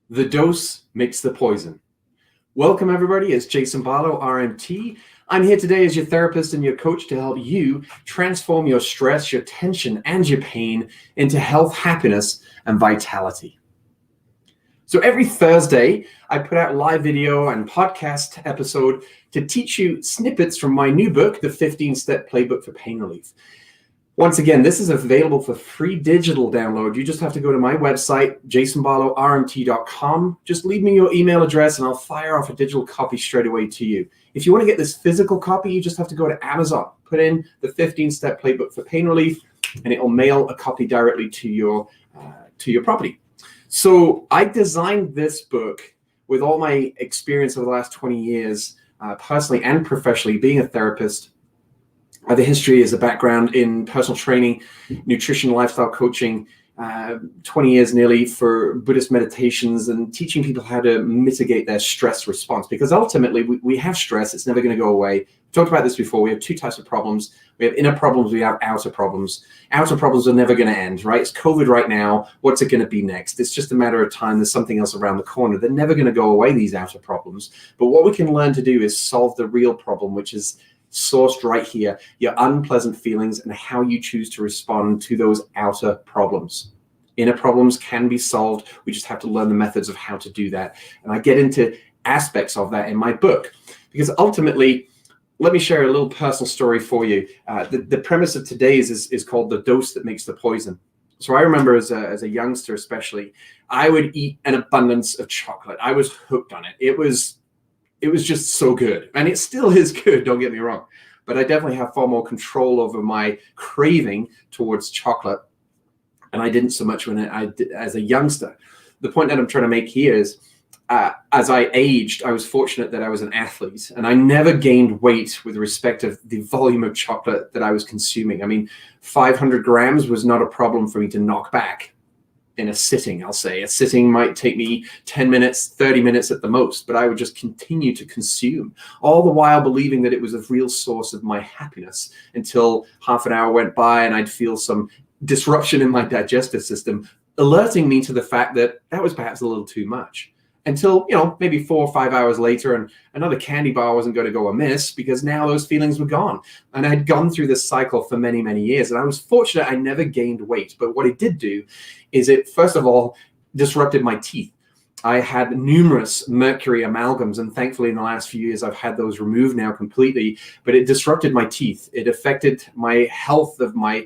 The dose makes the poison. Welcome, everybody. It's Jason Barlow, RMT. I'm here today as your therapist and your coach to help you transform your stress, your tension, and your pain into health, happiness, and vitality. So every Thursday, I put out live video and podcast episode to teach you snippets from my new book, The 15-Step Playbook for Pain Relief. Once again, this is available for free digital download. You just have to go to my website, jasonbarlowrmt.com. Just leave me your email address and I'll fire off a digital copy straight away to you. If you want to get this physical copy, you just have to go to Amazon, put in the 15-Step Playbook for Pain Relief, and it will mail a copy directly to your property. So I designed this book with all my experience over the last 20 years, personally and professionally, being a therapist. I have a history as a background in personal training, nutrition, lifestyle coaching, 20 years nearly for Buddhist meditations and teaching people how to mitigate their stress response. Because ultimately, we have stress. It's never going to go away. We talked about this before. We have two types of problems. We have inner problems. We have outer problems. Outer problems are never going to end, right? It's COVID right now. What's it going to be next? It's just a matter of time. There's something else around the corner. They're never going to go away, these outer problems. But what we can learn to do is solve the real problem, which is sourced right here, your unpleasant feelings and how you choose to respond to those outer problems. Inner problems can be solved. We just have to learn the methods of how to do that. And I get into aspects of that in my book, because ultimately, let me share a little personal story for you. The premise of today's is called The Dose That Makes the Poison. So I remember as a youngster especially, I would eat an abundance of chocolate. I was hooked on it. It was just so good. And it still is good, don't get me wrong. But I definitely have far more control over my craving towards chocolate. And I didn't so much when I did as a youngster. The point that I'm trying to make here is, as I aged, I was fortunate that I was an athlete. And I never gained weight with respect to the volume of chocolate that I was consuming. I mean, 500 grams was not a problem for me to knock back. In a sitting, I'll say. A sitting might take me 10 minutes, 30 minutes at the most, but I would just continue to consume, all the while believing that it was a real source of my happiness until half an hour went by and I'd feel some disruption in my digestive system, alerting me to the fact that that was perhaps a little too much. Until, maybe 4 or 5 hours later, and another candy bar wasn't going to go amiss because now those feelings were gone. And I'd gone through this cycle for many, many years. And I was fortunate I never gained weight. But what it did do is it, first of all, disrupted my teeth. I had numerous mercury amalgams, and thankfully in the last few years, I've had those removed now completely. But it disrupted my teeth. It affected my health of my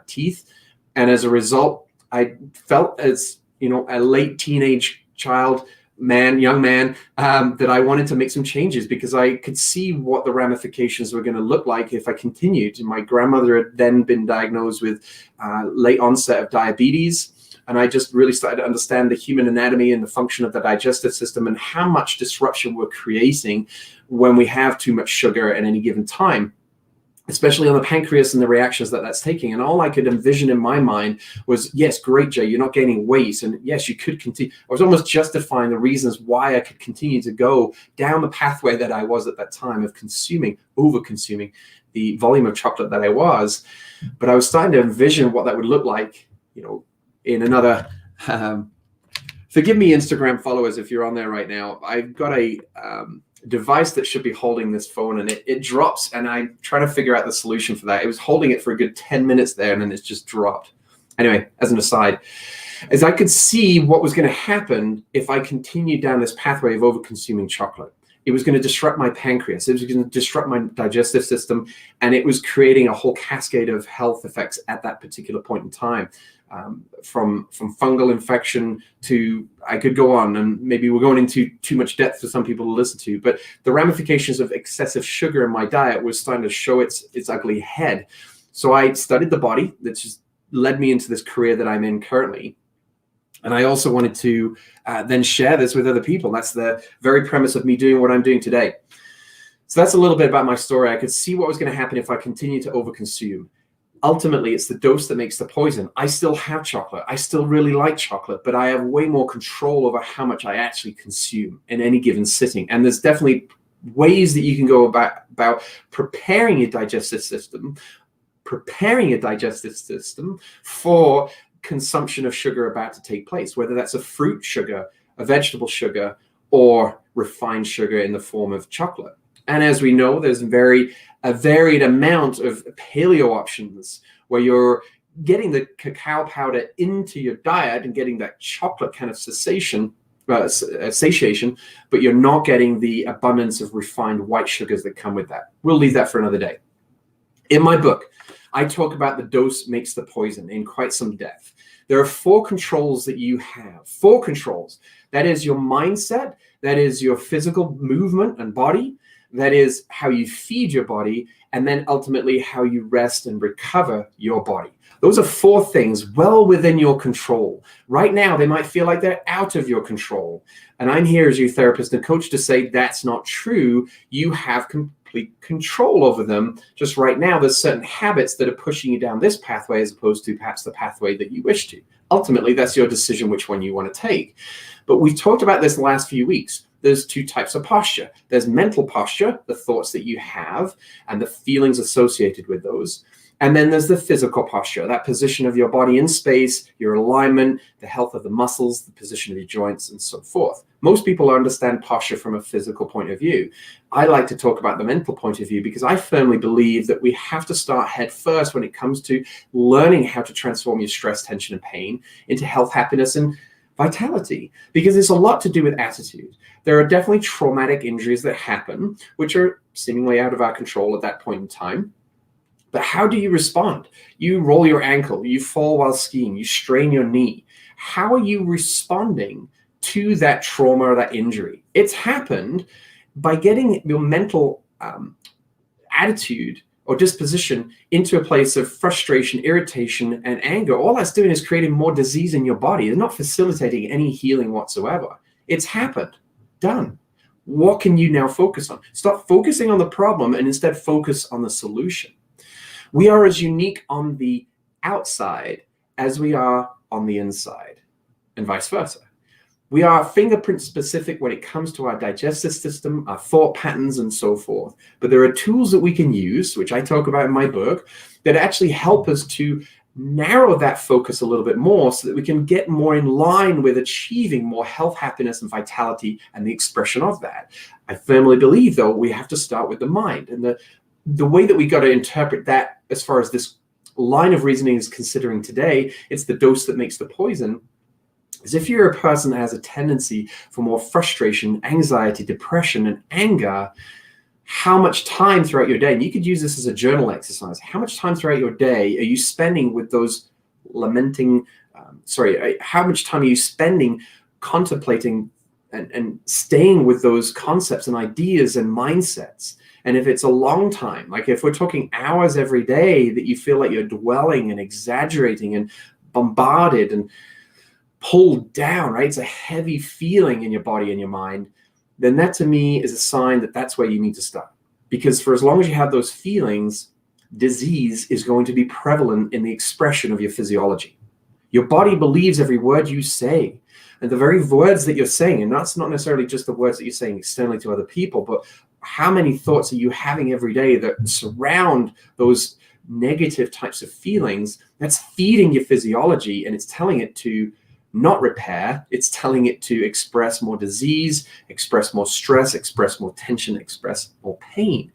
teeth. And as a result, I felt as, a late teenage young man, that I wanted to make some changes because I could see what the ramifications were going to look like if I continued. My grandmother had then been diagnosed with late onset of diabetes. And I just really started to understand the human anatomy and the function of the digestive system and how much disruption we're creating when we have too much sugar at any given time, especially on the pancreas and the reactions that that's taking. And all I could envision in my mind was, yes, great, Jay, you're not gaining weight. And yes, you could continue. I was almost justifying the reasons why I could continue to go down the pathway that I was at that time of over-consuming the volume of chocolate that I was. But I was starting to envision what that would look like, in another, forgive me, Instagram followers, if you're on there right now. I've got a device that should be holding this phone and it drops, and I try to figure out the solution for that. It was holding it for a good 10 minutes there and then it's just dropped. Anyway, as an aside, as I could see what was going to happen if I continued down this pathway of over-consuming chocolate. It was going to disrupt my pancreas. It was going to disrupt my digestive system, and it was creating a whole cascade of health effects at that particular point in time. From fungal infection to, I could go on, and maybe we're going into too much depth for some people to listen to, but the ramifications of excessive sugar in my diet was starting to show its ugly head. So I studied the body. That just led me into this career that I'm in currently. And I also wanted to then share this with other people. That's the very premise of me doing what I'm doing today. So that's a little bit about my story. I could see what was going to happen if I continued to overconsume. Ultimately, it's the dose that makes the poison. I still have chocolate. I still really like chocolate, but I have way more control over how much I actually consume in any given sitting. And there's definitely ways that you can go about preparing your digestive system for consumption of sugar about to take place, whether that's a fruit sugar, a vegetable sugar, or refined sugar in the form of chocolate. And as we know, there's a varied amount of paleo options where you're getting the cacao powder into your diet and getting that chocolate kind of satiation, but you're not getting the abundance of refined white sugars that come with that. We'll leave that for another day. In my book, I talk about the dose makes the poison in quite some depth. There are 4 controls that you have. 4 controls. That is your mindset. That is your physical movement and body. That is how you feed your body. And then ultimately how you rest and recover your body. Those are 4 things well within your control. Right now, they might feel like they're out of your control. And I'm here as your therapist and coach to say that's not true. You have complete control over them. Just right now, there's certain habits that are pushing you down this pathway as opposed to perhaps the pathway that you wish to. Ultimately, that's your decision which one you want to take. But we've talked about this the last few weeks. There's 2 types of posture. There's mental posture, the thoughts that you have and the feelings associated with those. And then there's the physical posture, that position of your body in space, your alignment, the health of the muscles, the position of your joints, and so forth. Most people understand posture from a physical point of view. I like to talk about the mental point of view because I firmly believe that we have to start head first when it comes to learning how to transform your stress, tension, and pain into health, happiness, and vitality, because it's a lot to do with attitude. There are definitely traumatic injuries that happen, which are seemingly out of our control at that point in time. But how do you respond? You roll your ankle, you fall while skiing, you strain your knee. How are you responding to that trauma or that injury? It's happened by getting your mental attitude or disposition into a place of frustration, irritation, and anger. All that's doing is creating more disease in your body. It's not facilitating any healing whatsoever. It's happened. Done. What can you now focus on? Stop focusing on the problem and instead focus on the solution. We are as unique on the outside as we are on the inside, and vice versa. We are fingerprint specific when it comes to our digestive system, our thought patterns, and so forth. But there are tools that we can use, which I talk about in my book, that actually help us to narrow that focus a little bit more so that we can get more in line with achieving more health, happiness, and vitality and the expression of that. I firmly believe, though, we have to start with the mind. And the way that we got to interpret that as far as this line of reasoning is considering today, it's the dose that makes the poison, is if you're a person that has a tendency for more frustration, anxiety, depression, and anger, how much time throughout your day, and you could use this as a journal exercise, how much time throughout your day are you spending with those how much time are you spending contemplating and staying with those concepts and ideas and mindsets? And if it's a long time, like if we're talking hours every day that you feel like you're dwelling and exaggerating and bombarded and pulled down, right? It's a heavy feeling in your body and your mind. Then that to me is a sign that that's where you need to start. Because for as long as you have those feelings, disease is going to be prevalent in the expression of your physiology. Your body believes every word you say. And the very words that you're saying, and that's not necessarily just the words that you're saying externally to other people, but how many thoughts are you having every day that surround those negative types of feelings? That's feeding your physiology, and it's telling it to not repair. It's telling it to express more disease, express more stress, express more tension, express more pain.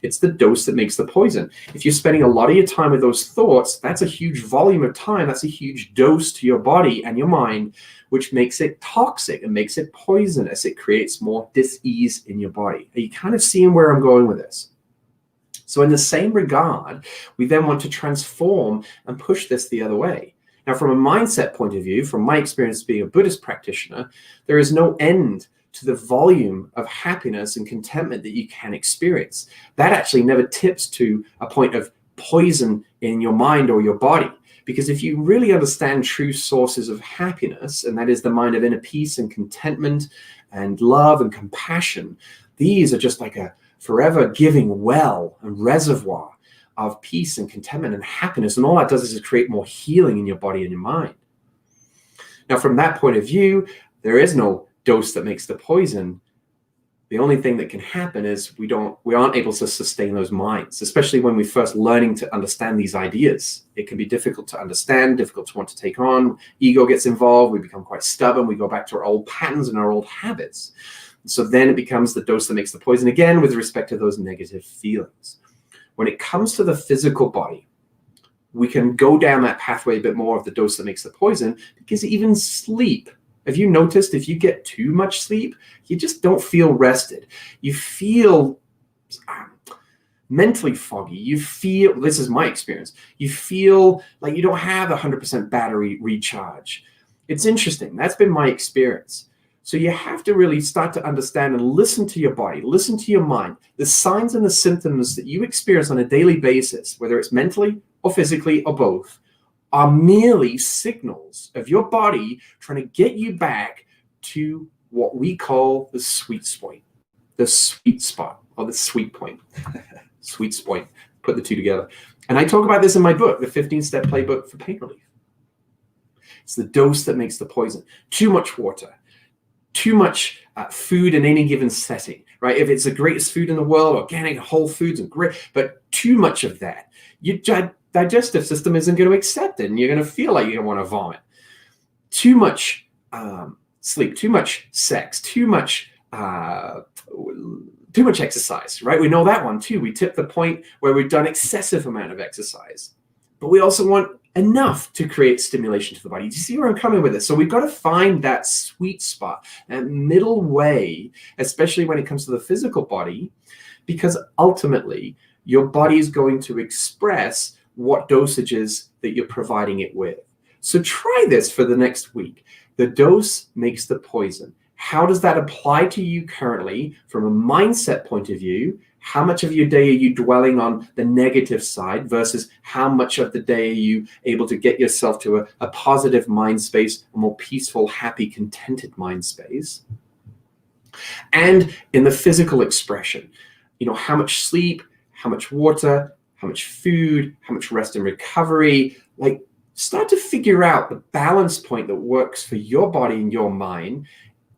It's the dose that makes the poison. If you're spending a lot of your time with those thoughts, that's a huge volume of time. That's a huge dose to your body and your mind, which makes it toxic and makes it poisonous. It creates more dis-ease in your body. Are you kind of seeing where I'm going with this? So in the same regard, we then want to transform and push this the other way. Now, from a mindset point of view, from my experience being a Buddhist practitioner, there is no end to the volume of happiness and contentment that you can experience. That actually never tips to a point of poison in your mind or your body. Because if you really understand true sources of happiness, and that is the mind of inner peace and contentment and love and compassion, these are just like a forever giving well and reservoir of peace and contentment and happiness. And all that does is create more healing in your body and your mind. Now, from that point of view, there is no dose that makes the poison. The only thing that can happen is we aren't able to sustain those minds, especially when we're first learning to understand these ideas. It can be difficult to understand, difficult to want to take on. Ego gets involved. We become quite stubborn. We go back to our old patterns and our old habits. So then it becomes the dose that makes the poison again with respect to those negative feelings. When it comes to the physical body, we can go down that pathway a bit more of the dose that makes the poison, because even sleep, have you noticed if you get too much sleep, you just don't feel rested. You feel mentally foggy. You feel, this is my experience, you feel like you don't have 100% battery recharge. It's interesting. That's been my experience. So you have to really start to understand and listen to your body, listen to your mind. The signs and the symptoms that you experience on a daily basis, whether it's mentally or physically or both, are merely signals of your body trying to get you back to what we call the sweet spot, or the sweet point. Sweet spot. Put the two together. And I talk about this in my book, the 15-step playbook for pain relief. It's the dose that makes the poison. Too much water, too much food in any given setting, right? If it's the greatest food in the world, organic, whole foods, and great, but too much of that, your digestive system isn't going to accept it, and you're going to feel like you're going to want to vomit. Too much sleep, too much sex, too much exercise, right? We know that one too. We tip the point where we've done excessive amount of exercise, but we also want enough to create stimulation to the body. Do you see where I'm coming with this? So we've got to find that sweet spot, that middle way, especially when it comes to the physical body, because ultimately your body is going to express what dosages that you're providing it with. So try this for the next week. The dose makes the poison. How does that apply to you currently from a mindset point of view? How much of your day are you dwelling on the negative side versus how much of the day are you able to get yourself to a positive mind space, a more peaceful, happy, contented mind space? And in the physical expression, how much sleep, how much water, how much food, how much rest and recovery, start to figure out the balance point that works for your body and your mind.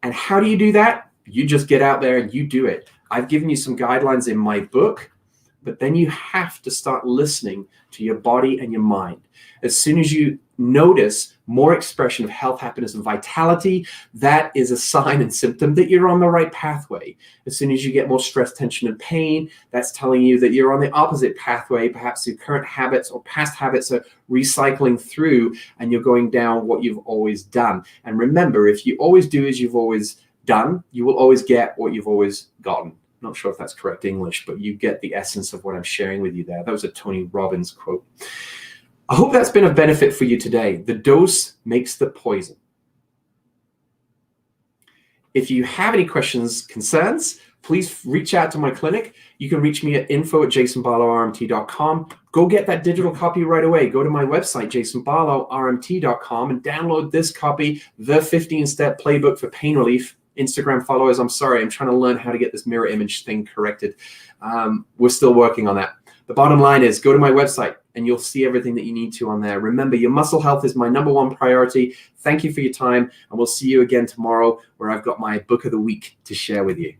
And how do you do that? You just get out there and you do it. I've given you some guidelines in my book, but then you have to start listening to your body and your mind. As soon as you notice more expression of health, happiness, and vitality, that is a sign and symptom that you're on the right pathway. As soon as you get more stress, tension, and pain, that's telling you that you're on the opposite pathway. Perhaps your current habits or past habits are recycling through and you're going down what you've always done. And remember, if you always do as you've always done, you will always get what you've always gotten. Not sure if that's correct English, but you get the essence of what I'm sharing with you there. That was a Tony Robbins quote. I hope that's been of benefit for you today. The dose makes the poison. If you have any questions, concerns, please reach out to my clinic. You can reach me at info@jasonbarlowrmt.com. Go get that digital copy right away. Go to my website, jasonbarlowrmt.com, and download this copy, the 15-step playbook for pain relief. Instagram followers, I'm sorry, I'm trying to learn how to get this mirror image thing corrected. We're still working on that. The bottom line is go to my website and you'll see everything that you need to on there. Remember, your muscle health is my #1 priority. Thank you for your time, and we'll see you again tomorrow where I've got my book of the week to share with you.